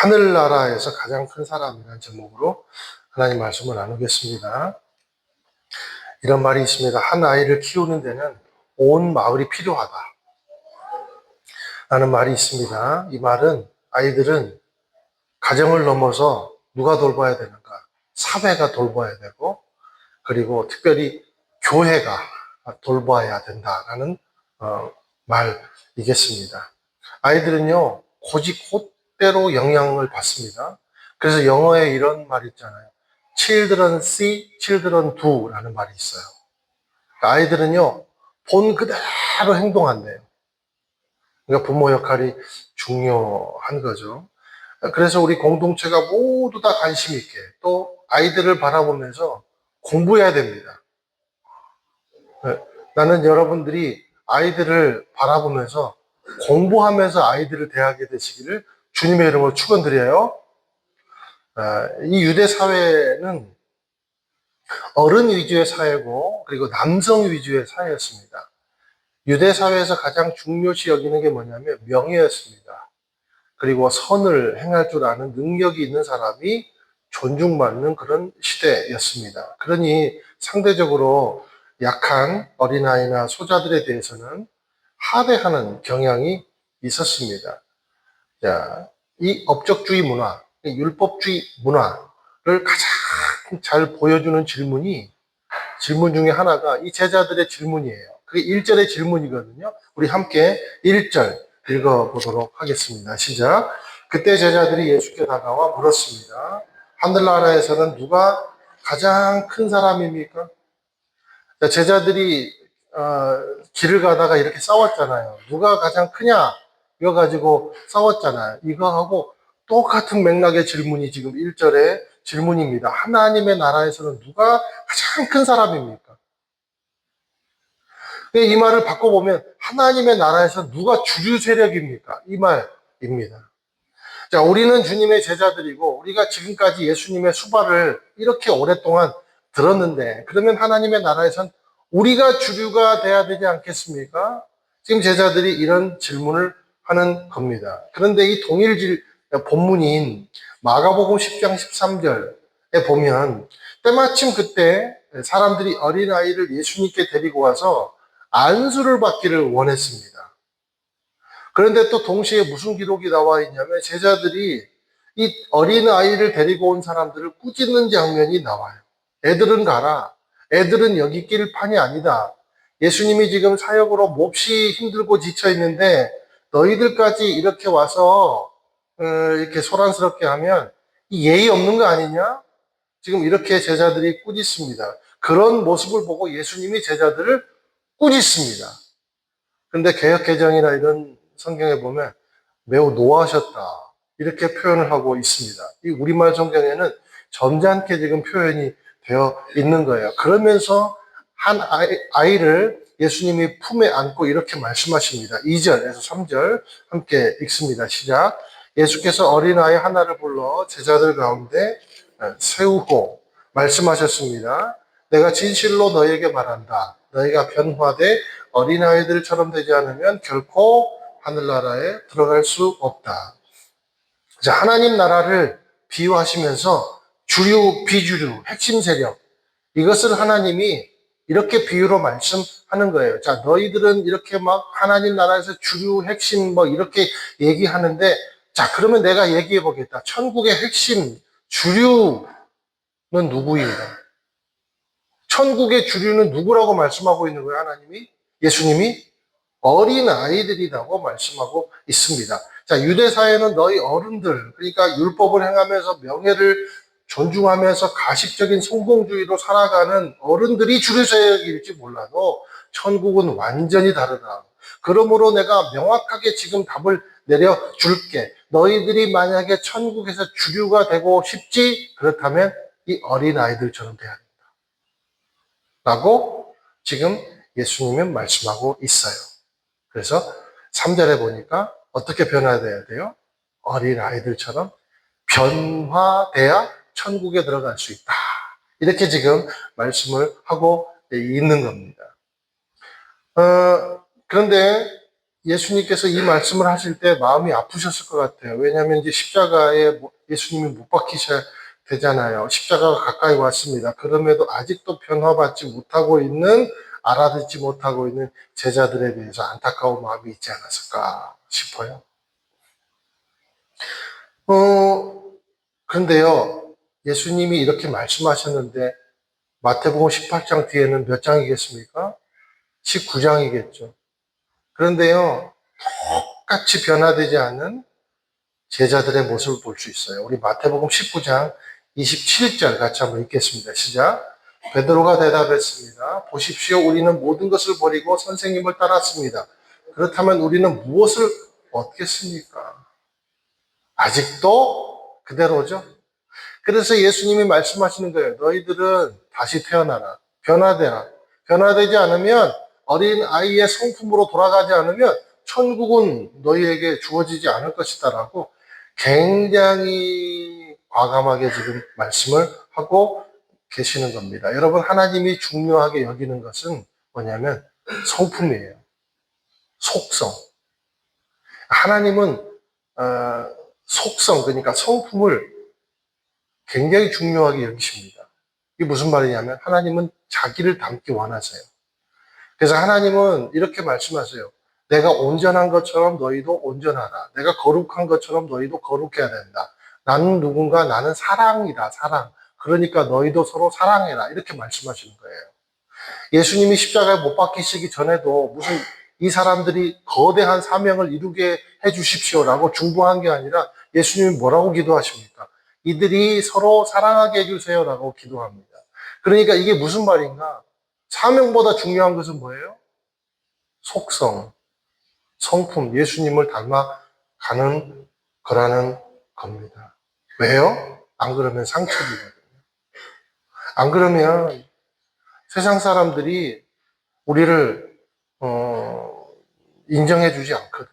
하늘나라에서 가장 큰 사람이라는 제목으로 하나님 말씀을 나누겠습니다. 이런 말이 있습니다. 한 아이를 키우는 데는 온 마을이 필요하다 라는 말이 있습니다. 이 말은 아이들은 가정을 넘어서 누가 돌봐야 되는가? 사회가 돌봐야 되고, 그리고 특별히 교회가 돌봐야 된다라는 말이겠습니다. 아이들은요, 고집 곧대로 영향을 받습니다. 그래서 영어에 이런 말이 있잖아요. Children see, children do 라는 말이 있어요. 아이들은요, 본 그대로 행동한대요. 그러니까 부모 역할이 중요한 거죠. 그래서 우리 공동체가 모두 다 관심 있게 또 아이들을 바라보면서 공부해야 됩니다. 나는 여러분들이 아이들을 바라보면서 공부하면서 아이들을 대하게 되시기를 주님의 이름으로 축원드려요. 이 유대 사회는 어른 위주의 사회고 그리고 남성 위주의 사회였습니다. 유대 사회에서 가장 중요시 여기는 게 뭐냐면 명예였습니다. 그리고 선을 행할 줄 아는 능력이 있는 사람이 존중받는 그런 시대였습니다. 그러니 상대적으로 약한 어린아이나 소자들에 대해서는 하대하는 경향이 있었습니다. 자, 이 업적주의 문화, 율법주의 문화를 가장 잘 보여주는 질문 중에 하나가 이 제자들의 질문이에요. 그게 1절의 질문이거든요. 우리 함께 1절 읽어보도록 하겠습니다. 시작. 그때 제자들이 예수께 다가와 물었습니다. 하늘나라에서는 누가 가장 큰 사람입니까? 제자들이 길을 가다가 이렇게 싸웠잖아요. 누가 가장 크냐? 이거 가지고 싸웠잖아요. 이거하고 똑같은 맥락의 질문이 지금 1절의 질문입니다. 하나님의 나라에서는 누가 가장 큰 사람입니까? 이 말을 바꿔보면 하나님의 나라에서 누가 주류 세력입니까? 이 말입니다. 자, 우리는 주님의 제자들이고 우리가 지금까지 예수님의 수발을 이렇게 오랫동안 들었는데 그러면 하나님의 나라에선 우리가 주류가 돼야 되지 않겠습니까? 지금 제자들이 이런 질문을 하는 겁니다. 그런데 이 동일 본문인 마가복음 10장 13절에 보면 때마침 그때 사람들이 어린아이를 예수님께 데리고 와서 안수를 받기를 원했습니다. 그런데 또 동시에 무슨 기록이 나와 있냐면 제자들이 이 어린아이를 데리고 온 사람들을 꾸짖는 장면이 나와요. 애들은 가라. 애들은 여기 낄 판이 아니다. 예수님이 지금 사역으로 몹시 힘들고 지쳐 있는데 너희들까지 이렇게 와서 이렇게 소란스럽게 하면 예의 없는 거 아니냐? 지금 이렇게 제자들이 꾸짖습니다. 그런 모습을 보고 예수님이 제자들을 꾸짖습니다. 근데 개역개정이나 이런 성경에 보면 매우 노하셨다 이렇게 표현을 하고 있습니다. 이 우리말 성경에는 점잖게 지금 표현이 되어 있는 거예요. 그러면서 한 아이를 예수님이 품에 안고 이렇게 말씀하십니다. 2절에서 3절 함께 읽습니다. 시작. 예수께서 어린아이 하나를 불러 제자들 가운데 세우고 말씀하셨습니다. 내가 진실로 너희에게 말한다. 너희가 변화돼 어린아이들처럼 되지 않으면 결코 하늘나라에 들어갈 수 없다. 자, 하나님 나라를 비유하시면서 주류, 비주류, 핵심 세력 이것을 하나님이 이렇게 비유로 말씀하는 거예요. 자, 너희들은 이렇게 막 하나님 나라에서 주류, 핵심 뭐 이렇게 얘기하는데 자, 그러면 내가 얘기해 보겠다. 천국의 핵심, 주류는 누구인가? 천국의 주류는 누구라고 말씀하고 있는 거예요, 하나님이? 예수님이? 어린 아이들이라고 말씀하고 있습니다. 자, 유대사회는 너희 어른들, 그러니까 율법을 행하면서 명예를 존중하면서 가식적인 성공주의로 살아가는 어른들이 주류세력일지 몰라도 천국은 완전히 다르다. 그러므로 내가 명확하게 지금 답을 내려줄게. 너희들이 만약에 천국에서 주류가 되고 싶지? 그렇다면 이 어린 아이들처럼 돼야 된다. 라고 지금 예수님은 말씀하고 있어요. 그래서 3절에 보니까 어떻게 변화돼야 돼요? 어린 아이들처럼 변화돼야 천국에 들어갈 수 있다. 이렇게 지금 말씀을 하고 있는 겁니다. 그런데 예수님께서 이 말씀을 하실 때 마음이 아프셨을 것 같아요. 왜냐하면 이제 십자가에 예수님이 못 박히셔야 되잖아요. 십자가가 가까이 왔습니다. 그럼에도 아직도 변화받지 못하고 있는, 알아듣지 못하고 있는 제자들에 대해서 안타까운 마음이 있지 않았을까 싶어요. 그런데요, 예수님이 이렇게 말씀하셨는데 마태복음 18장 뒤에는 몇 장이겠습니까? 19장이겠죠. 그런데요, 똑같이 변화되지 않는 제자들의 모습을 볼 수 있어요. 우리 마태복음 19장 27절 같이 한번 읽겠습니다. 시작. 베드로가 대답했습니다. 보십시오. 우리는 모든 것을 버리고 선생님을 따랐습니다. 그렇다면 우리는 무엇을 얻겠습니까? 아직도 그대로죠. 그래서 예수님이 말씀하시는 거예요. 너희들은 다시 태어나라. 변화되라. 변화되지 않으면, 어린 아이의 성품으로 돌아가지 않으면 천국은 너희에게 주어지지 않을 것이다 라고 굉장히 과감하게 지금 말씀을 하고 계시는 겁니다. 여러분, 하나님이 중요하게 여기는 것은 뭐냐면 성품이에요. 속성. 하나님은 속성, 그러니까 성품을 굉장히 중요하게 여기십니다. 이게 무슨 말이냐면 하나님은 자기를 닮기 원하세요. 그래서 하나님은 이렇게 말씀하세요. 내가 온전한 것처럼 너희도 온전하라. 내가 거룩한 것처럼 너희도 거룩해야 된다. 나는 누군가? 나는 사랑이다. 사랑. 그러니까 너희도 서로 사랑해라. 이렇게 말씀하시는 거예요. 예수님이 십자가에 못 박히시기 전에도 무슨 이 사람들이 거대한 사명을 이루게 해 주십시오라고 중보한 게 아니라 예수님이 뭐라고 기도하십니까? 이들이 서로 사랑하게 해주세요라고 기도합니다. 그러니까 이게 무슨 말인가? 사명보다 중요한 것은 뭐예요? 속성, 성품, 예수님을 닮아가는 거라는 겁니다. 왜요? 안 그러면 상처이거든요. 안 그러면 세상 사람들이 우리를 인정해주지 않거든요.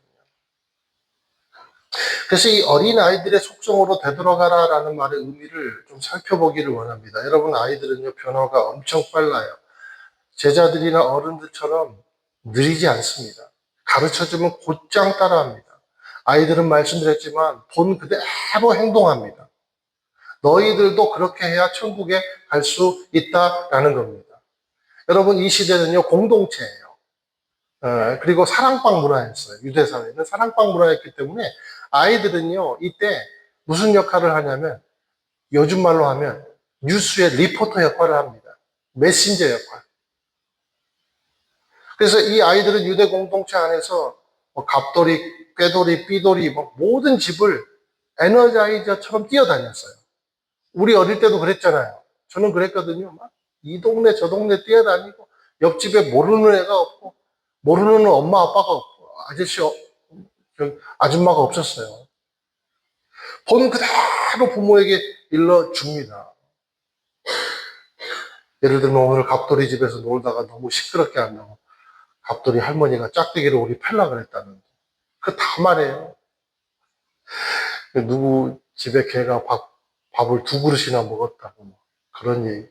그래서 이 어린아이들의 속성으로 되돌아가라라는 말의 의미를 좀 살펴보기를 원합니다. 여러분, 아이들은요, 변화가 엄청 빨라요. 제자들이나 어른들처럼 느리지 않습니다. 가르쳐주면 곧장 따라합니다. 아이들은 말씀드렸지만 본 그대로 행동합니다. 너희들도 그렇게 해야 천국에 갈 수 있다라는 겁니다. 여러분, 이 시대는요, 공동체예요. 그리고 사랑방 문화였어요. 유대사회는 사랑방 문화였기 때문에 아이들은요, 이때 무슨 역할을 하냐면, 요즘 말로 하면 뉴스의 리포터 역할을 합니다. 메신저 역할. 그래서 이 아이들은 유대 공동체 안에서 뭐 갑돌이, 꾀돌이, 삐돌이, 뭐 모든 집을 에너자이저처럼 뛰어다녔어요. 우리 어릴 때도 그랬잖아요. 저는 그랬거든요. 막 이 동네 저 동네 뛰어다니고 옆집에 모르는 애가 없고 모르는 엄마 아빠가 없고 아저씨 아줌마가 없었어요. 본 그대로 부모에게 일러줍니다. 예를 들면 오늘 갑돌이 집에서 놀다가 너무 시끄럽게 한다고 갑돌이 할머니가 짝대기로 우리 팰라 그랬다는데 그거 다 말해요. 누구 집에 걔가 밥을 2그릇이나 먹었다고 뭐 그런 얘기.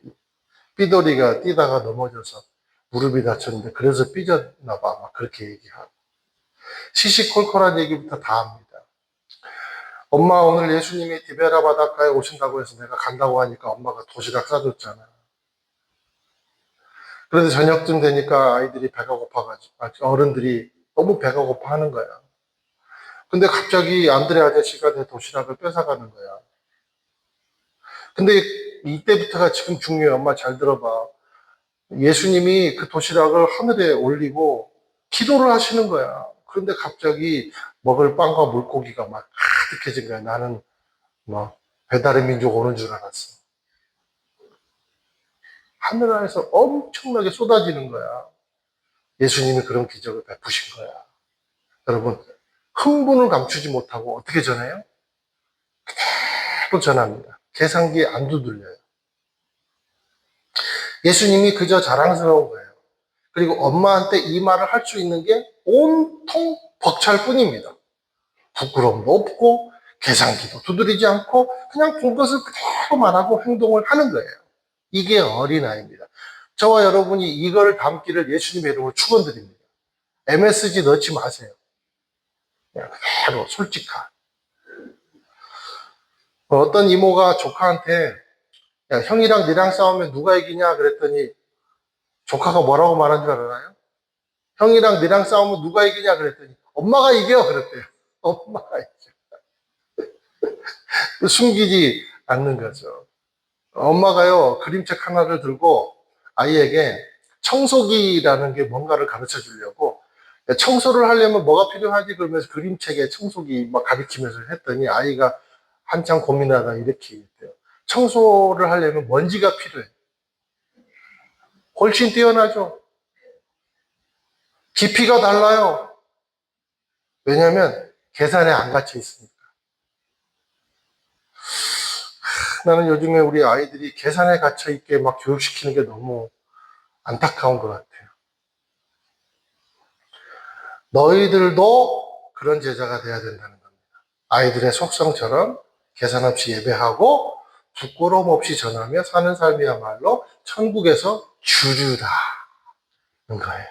삐돌이가 뛰다가 넘어져서 무릎이 다쳤는데 그래서 삐졌나 봐. 막 그렇게 얘기하고. 시시콜콜한 얘기부터 다 합니다. 엄마 오늘 예수님이 디베라 바닷가에 오신다고 해서 내가 간다고 하니까 엄마가 도시락 싸줬잖아. 그런데 저녁쯤 되니까 아이들이 배가 고파가지고 어른들이 너무 배가 고파하는 거야. 근데 갑자기 안드레 아저씨가 내 도시락을 뺏어가는 거야. 근데 이때부터가 지금 중요해. 엄마 잘 들어봐. 예수님이 그 도시락을 하늘에 올리고 기도를 하시는 거야. 그런데 갑자기 먹을 빵과 물고기가 막 가득해진 거야. 나는 뭐 배달의 민족 오는 줄 알았어. 하늘 안에서 엄청나게 쏟아지는 거야. 예수님이 그런 기적을 베푸신 거야. 여러분, 흥분을 감추지 못하고 어떻게 전해요? 그대로 전합니다. 계산기에 안 두들려요. 예수님이 그저 자랑스러운 거예요. 그리고 엄마한테 이 말을 할 수 있는 게 온통 벅찰 뿐입니다. 부끄러움도 없고 계산기도 두드리지 않고 그냥 본 것을 그대로 말하고 행동을 하는 거예요. 이게 어린아이입니다. 저와 여러분이 이걸 담기를 예수님의 이름으로 축원드립니다. MSG 넣지 마세요. 그냥 그대로 솔직한. 어떤 이모가 조카한테 야, 형이랑 니랑 싸우면 누가 이기냐 그랬더니 조카가 뭐라고 말한 줄 알아요? 형이랑 니랑 싸우면 누가 이기냐 그랬더니 엄마가 이겨 그랬대요. 엄마가 이겨. 숨기지 않는 거죠. 엄마가요 그림책 하나를 들고 아이에게 청소기라는 게 뭔가를 가르쳐 주려고 청소를 하려면 뭐가 필요하지 그러면서 그림책에 청소기 막 가리키면서 했더니 아이가 한참 고민하다 이렇게 얘기했대요. 청소를 하려면 먼지가 필요해. 훨씬 뛰어나죠. 깊이가 달라요. 왜냐하면 계산에 안 갇혀 있으니까. 나는 요즘에 우리 아이들이 계산에 갇혀 있게 막 교육시키는 게 너무 안타까운 것 같아요. 너희들도 그런 제자가 돼야 된다는 겁니다. 아이들의 속성처럼 계산 없이 예배하고 부끄러움 없이 전하며 사는 삶이야말로 천국에서 주류다는 거예요.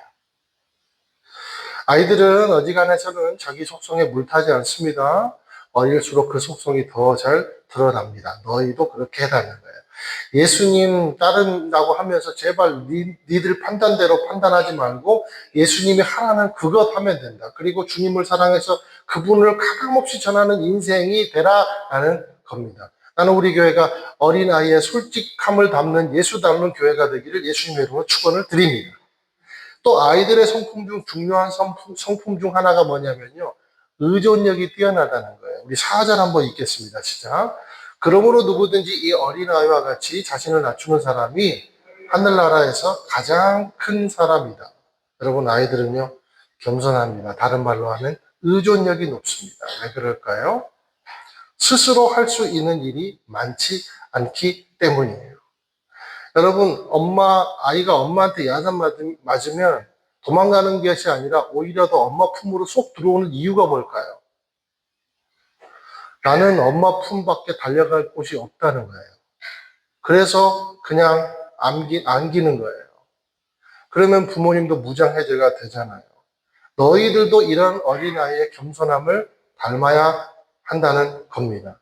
아이들은 어지간해서는 자기 속성에 물타지 않습니다. 어릴수록 그 속성이 더 잘 드러납니다. 너희도 그렇게 해달라는 거예요. 예수님 따른다고 하면서 제발 니들 판단대로 판단하지 말고 예수님이 하라는 그것 하면 된다. 그리고 주님을 사랑해서 그분을 가감없이 전하는 인생이 되라라는 겁니다. 나는 우리 교회가 어린아이의 솔직함을 담는 예수 닮는 교회가 되기를 예수님의 이름으로 축원을 드립니다. 또 아이들의 성품 중 중요한 성품 중 하나가 뭐냐면요. 의존력이 뛰어나다는 거예요. 우리 4절 한번 읽겠습니다. 시작. 그러므로 누구든지 이 어린아이와 같이 자신을 낮추는 사람이 하늘나라에서 가장 큰 사람이다. 여러분 아이들은요. 겸손합니다. 다른 말로 하면 의존력이 높습니다. 왜 그럴까요? 스스로 할 수 있는 일이 많지 않기 때문이에요. 여러분, 아이가 엄마한테 야단 맞으면 도망가는 것이 아니라 오히려 더 엄마 품으로 쏙 들어오는 이유가 뭘까요? 나는 엄마 품밖에 달려갈 곳이 없다는 거예요. 그래서 그냥 안기는 거예요. 그러면 부모님도 무장해제가 되잖아요. 너희들도 이런 어린아이의 겸손함을 닮아야 한다는 겁니다.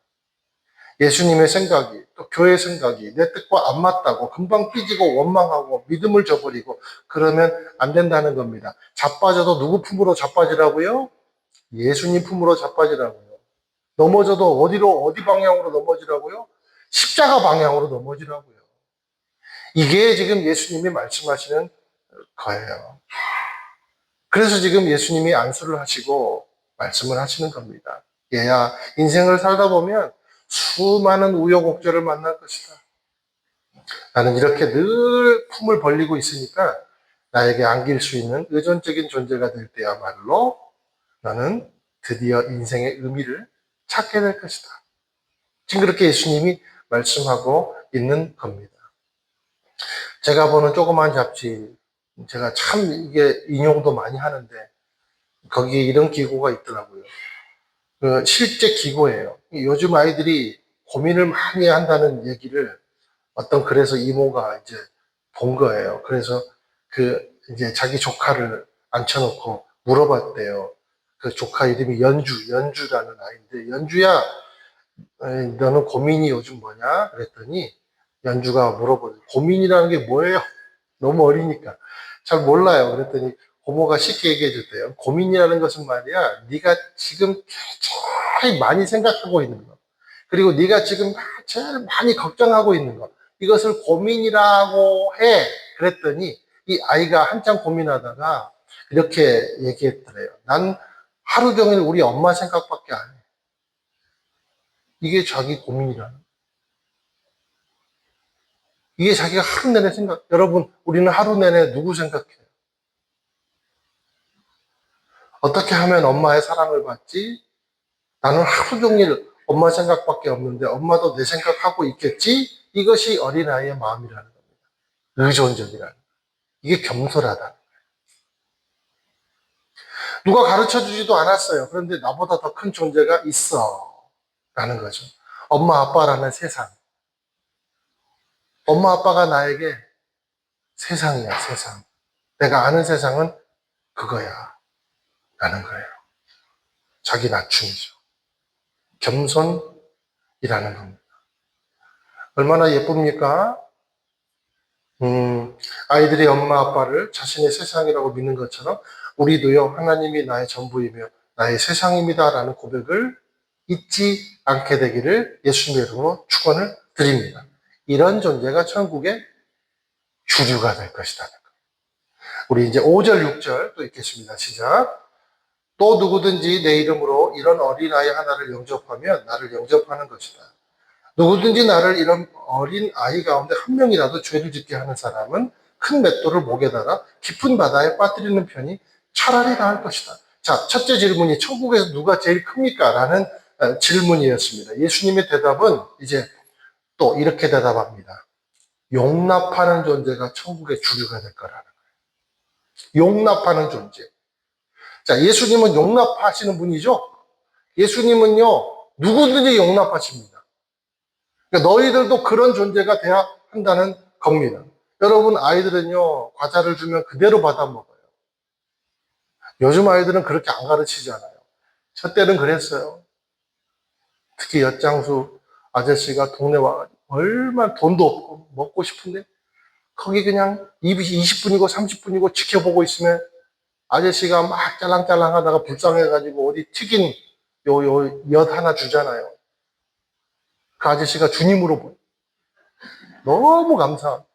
예수님의 생각이 또 교회 생각이 내 뜻과 안 맞다고 금방 삐지고 원망하고 믿음을 저버리고 그러면 안 된다는 겁니다. 자빠져도 누구 품으로 자빠지라고요? 예수님 품으로 자빠지라고요. 넘어져도 어디 방향으로 넘어지라고요? 십자가 방향으로 넘어지라고요. 이게 지금 예수님이 말씀하시는 거예요. 그래서 지금 예수님이 안수를 하시고 말씀을 하시는 겁니다. 얘야, 인생을 살다 보면 수많은 우여곡절을 만날 것이다. 나는 이렇게 늘 품을 벌리고 있으니까 나에게 안길 수 있는 의존적인 존재가 될 때야말로 나는 드디어 인생의 의미를 찾게 될 것이다. 지금 그렇게 예수님이 말씀하고 있는 겁니다. 제가 보는 조그만 잡지, 제가 참 이게 인용도 많이 하는데 거기에 이런 기고가 있더라고요. 그 실제 기고예요. 요즘 아이들이 고민을 많이 한다는 얘기를 어떤 그래서 이모가 이제 본 거예요. 그래서 그 이제 자기 조카를 앉혀놓고 물어봤대요. 그 조카 이름이 연주라는 아이인데, 연주야, 너는 고민이 요즘 뭐냐? 그랬더니 연주가 물어보죠. 고민이라는 게 뭐예요? 너무 어리니까. 잘 몰라요. 그랬더니 고모가 쉽게 얘기해 줬대요. 고민이라는 것은 말이야, 네가 지금 제일 많이 생각하고 있는 거. 그리고 네가 지금 제일 많이 걱정하고 있는 것 이것을 고민이라고 해. 그랬더니 이 아이가 한참 고민하다가 이렇게 얘기했더래요. 난 하루 종일 우리 엄마 생각밖에 안 해. 이게 자기 고민이라는 거예요. 이게 자기가 하루 내내 생각. 여러분 우리는 하루 내내 누구 생각해요? 어떻게 하면 엄마의 사랑을 받지? 나는 하루 종일 엄마 생각밖에 없는데 엄마도 내 생각하고 있겠지? 이것이 어린아이의 마음이라는 겁니다. 의존적이라는. 이게 겸손하다. 누가 가르쳐 주지도 않았어요. 그런데 나보다 더 큰 존재가 있어. 라는 거죠. 엄마, 아빠라는 세상. 엄마, 아빠가 나에게 세상이야, 세상. 내가 아는 세상은 그거야. 라는 거예요. 자기 낮춤이죠. 겸손이라는 겁니다. 얼마나 예쁩니까? 아이들이 엄마 아빠를 자신의 세상이라고 믿는 것처럼 우리도요, 하나님이 나의 전부이며 나의 세상입니다라는 고백을 잊지 않게 되기를 예수님의 이름으로 축원을 드립니다. 이런 존재가 천국의 주류가 될 것이다. 우리 이제 5절, 6절 또 읽겠습니다. 시작. 또 누구든지 내 이름으로 이런 어린아이 하나를 영접하면 나를 영접하는 것이다. 누구든지 나를 이런 어린 아이 가운데 한 명이라도 죄를 짓게 하는 사람은 큰 맷돌을 목에 달아 깊은 바다에 빠뜨리는 편이 차라리 나을 것이다. 자, 첫째 질문이 천국에서 누가 제일 큽니까? 라는 질문이었습니다. 예수님의 대답은 이제 또 이렇게 대답합니다. 용납하는 존재가 천국의 주류가 될 거라는 거예요. 용납하는 존재. 자, 예수님은 용납하시는 분이죠? 예수님은요, 누구든지 용납하십니다. 그러니까 너희들도 그런 존재가 돼야 한다는 겁니다. 여러분, 아이들은요, 과자를 주면 그대로 받아 먹어요. 요즘 아이들은 그렇게 안 가르치잖아요. 저 때는 그랬어요. 특히 엿장수 아저씨가 동네 와가지고 얼마나 돈도 없고 먹고 싶은데 거기 그냥 입이 20분이고 30분이고 지켜보고 있으면 아저씨가 막 짤랑짤랑 하다가 불쌍해가지고 어디 튀긴 엿 하나 주잖아요. 그 아저씨가 주님으로 보여. 너무 감사.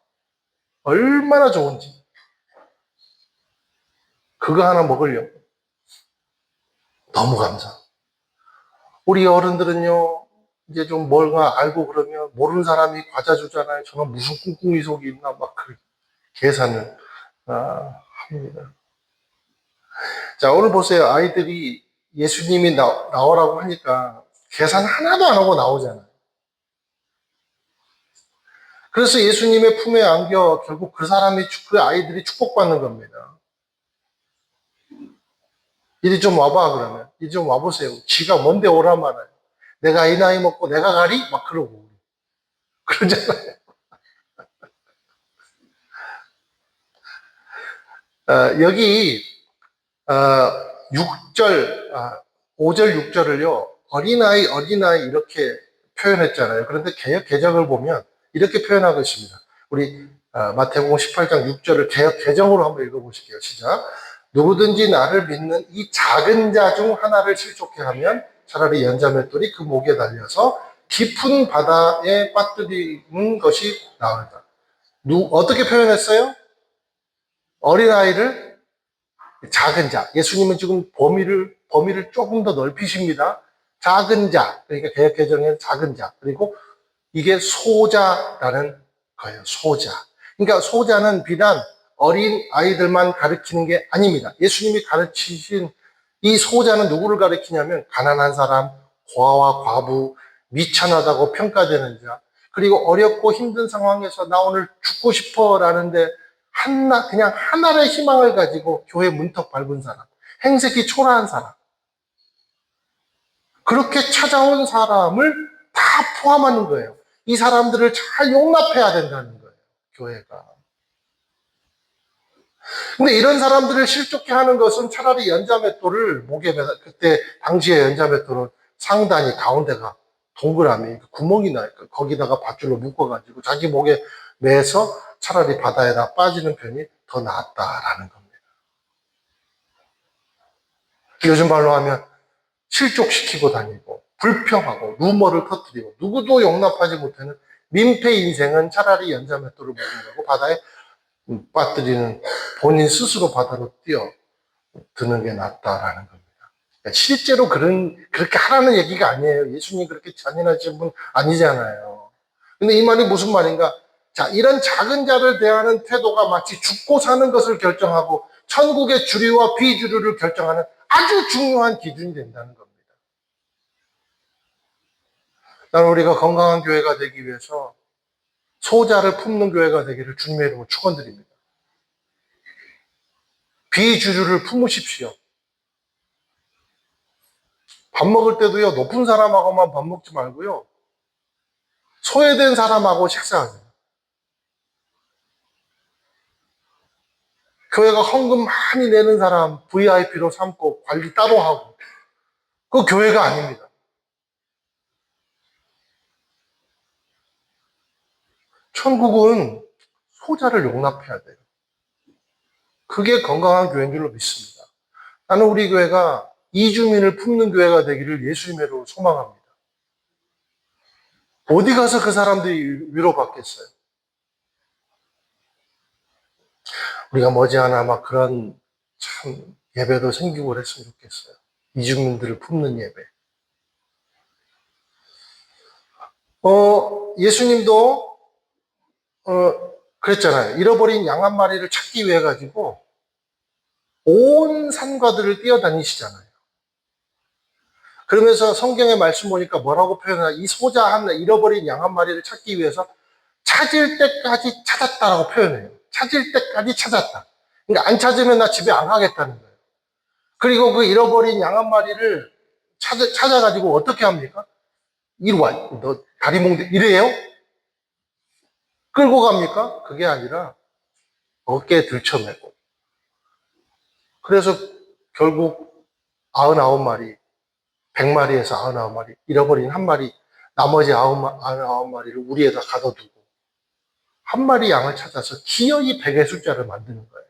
얼마나 좋은지. 그거 하나 먹으려고. 너무 감사. 우리 어른들은요, 이제 좀 뭔가 알고 그러면 모르는 사람이 과자 주잖아요. 저는 무슨 꿍꿍이 속이 있나 막 그 계산을 합니다. 자, 오늘 보세요. 아이들이 예수님이 나오라고 하니까 계산 하나도 안 하고 나오잖아요. 그래서 예수님의 품에 안겨 결국 그 아이들이 축복받는 겁니다. 이리 좀 와봐, 그러면. 이리 좀 와보세요. 지가 뭔데 오란 말이에요. 내가 이 나이 먹고 내가 가리? 막 그러고. 그러잖아요. 여기, 6절, 5절, 6절을요, 어린아이 이렇게 표현했잖아요. 그런데 개역 개정을 보면 이렇게 표현하고 있습니다. 우리 마태복음 18장 6절을 개역 개정으로 한번 읽어보실게요. 시작. 누구든지 나를 믿는 이 작은 자 중 하나를 실족해 하면 차라리 연자맷돌이 그 목에 달려서 깊은 바다에 빠뜨리는 것이 나으다. 어떻게 표현했어요? 어린아이를 작은 자. 예수님은 지금 범위를 조금 더 넓히십니다. 작은 자. 그러니까 개역 개정의 작은 자. 그리고 이게 소자라는 거예요. 소자. 그러니까 소자는 비단 어린 아이들만 가르치는 게 아닙니다. 예수님이 가르치신 이 소자는 누구를 가르치냐면 가난한 사람, 고아와 과부, 미천하다고 평가되는 자, 그리고 어렵고 힘든 상황에서 나 오늘 죽고 싶어 라는데 그냥 하나의 희망을 가지고 교회 문턱 밟은 사람, 행색이 초라한 사람, 그렇게 찾아온 사람을 다 포함하는 거예요. 이 사람들을 잘 용납해야 된다는 거예요, 교회가. 근데 이런 사람들을 실족해 하는 것은 차라리 연자맷돌을 목에 매다, 그때 당시에 연자맷돌은 상단이 가운데가 동그라미, 구멍이 나니까 거기다가 밧줄로 묶어가지고 자기 목에 매서 차라리 바다에다 빠지는 편이 더 낫다라는 겁니다. 요즘 말로 하면 실족시키고 다니고 불평하고 루머를 터뜨리고 누구도 용납하지 못하는 민폐 인생은 차라리 연자맷돌을 먹는다고 바다에 빠뜨리는 본인 스스로 바다로 뛰어드는 게 낫다라는 겁니다. 실제로 그렇게 하라는 얘기가 아니에요. 예수님 그렇게 잔인하신 분 아니잖아요. 근데 이 말이 무슨 말인가? 자, 이런 작은 자를 대하는 태도가 마치 죽고 사는 것을 결정하고 천국의 주류와 비주류를 결정하는 아주 중요한 기준이 된다는 겁니다. 나는 우리가 건강한 교회가 되기 위해서 소자를 품는 교회가 되기를 주님의 이름으로 축원드립니다. 비주류를 품으십시오. 밥 먹을 때도요, 높은 사람하고만 밥 먹지 말고요, 소외된 사람하고 식사하세요. 교회가 헌금 많이 내는 사람 VIP로 삼고 관리 따로 하고, 그 교회가 아닙니다. 천국은 소자를 용납해야 돼요. 그게 건강한 교회인 줄로 믿습니다. 나는 우리 교회가 이주민을 품는 교회가 되기를 예수님의 이름으로 소망합니다. 어디 가서 그 사람들이 위로받겠어요? 우리가 머지않아 막 그런 참 예배도 생기고 그랬으면 좋겠어요. 이주민들을 품는 예배. 예수님도 그랬잖아요. 잃어버린 양 한 마리를 찾기 위해 가지고 온 산과들을 뛰어다니시잖아요. 그러면서 성경의 말씀 보니까 뭐라고 표현하나, 이 소자 하나, 잃어버린 양 한 마리를 찾기 위해서 찾을 때까지 찾았다라고 표현해요. 찾을 때까지 찾았다. 그러니까 안 찾으면 나 집에 안 가겠다는 거예요. 그리고 그 잃어버린 양 한 마리를 찾아가지고 어떻게 합니까? 이리 와, 너 다리 몽대, 이래요? 끌고 갑니까? 그게 아니라 어깨에 들쳐매고. 그래서 결국 99마리, 100마리에서 99마리, 잃어버린 한 마리, 나머지 99마리를 우리에다 가둬두고 한 마리 양을 찾아서 기어이 100의 숫자를 만드는 거예요.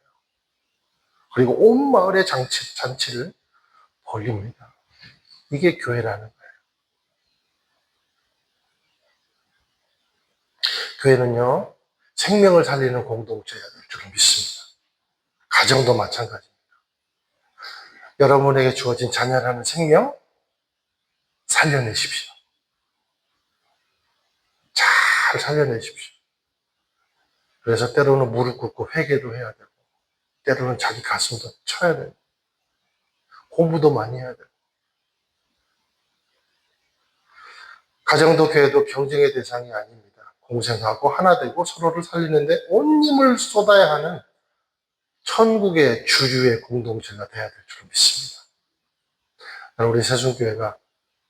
그리고 온 마을의 잔치를 벌립니다. 이게 교회라는 거예요. 교회는요, 생명을 살리는 공동체가 될 줄 믿습니다. 가정도 마찬가지입니다. 여러분에게 주어진 자녀라는 생명 살려내십시오. 잘 살려내십시오. 그래서 때로는 무릎 꿇고 회개도 해야 되고, 때로는 자기 가슴도 쳐야 되고, 공부도 많이 해야 되고, 가정도 교회도 경쟁의 대상이 아닙니다. 공생하고 하나 되고 서로를 살리는데 온 힘을 쏟아야 하는 천국의 주류의 공동체가 되어야 될 줄 믿습니다. 우리 세순교회가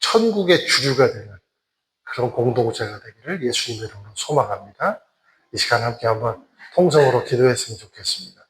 천국의 주류가 되는 그런 공동체가 되기를 예수님의 이름으로 소망합니다. 이 시간 함께 한번 통성으로 기도했으면 좋겠습니다.